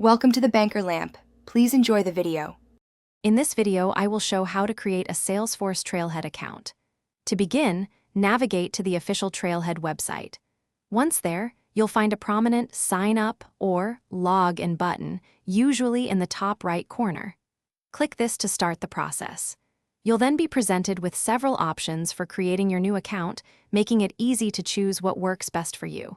Welcome to the Banker Lamp. Please enjoy the video. In this video, I will show how to create a Salesforce Trailhead account. To begin, navigate to the official Trailhead website. Once there, you'll find a prominent Sign Up or Log In button, usually in the top right corner. Click this to start the process. You'll then be presented with several options for creating your new account, making it easy to choose what works best for you.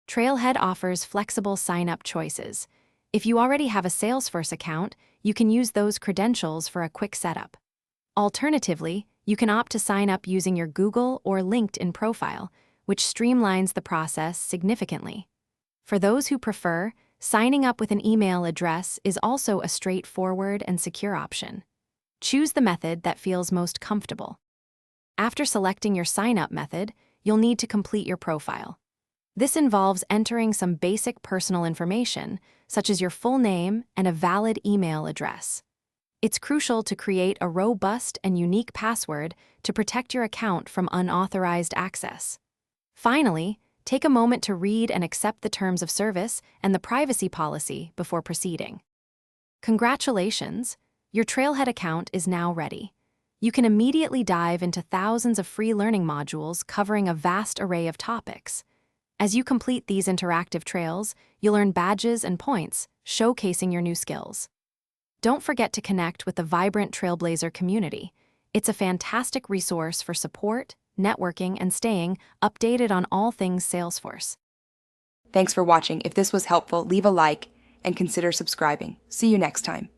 Trailhead offers flexible sign-up choices. If you already have a Salesforce account, you can use those credentials for a quick setup. Alternatively, you can opt to sign up using your Google or LinkedIn profile, which streamlines the process significantly. For those who prefer, signing up with an email address is also a straightforward and secure option. Choose the method that feels most comfortable. After selecting your sign-up method, you'll need to complete your profile. This involves entering some basic personal information, such as your full name and a valid email address. It's crucial to create a robust and unique password to protect your account from unauthorized access. Finally, take a moment to read and accept the terms of service and the privacy policy before proceeding. Congratulations! Your Trailhead account is now ready. You can immediately dive into thousands of free learning modules covering a vast array of topics. As you complete these interactive trails, you'll earn badges and points, showcasing your new skills. Don't forget to connect with the vibrant Trailblazer community. It's a fantastic resource for support, networking, and staying updated on all things Salesforce. Thanks for watching. If this was helpful, leave a like and consider subscribing. See you next time.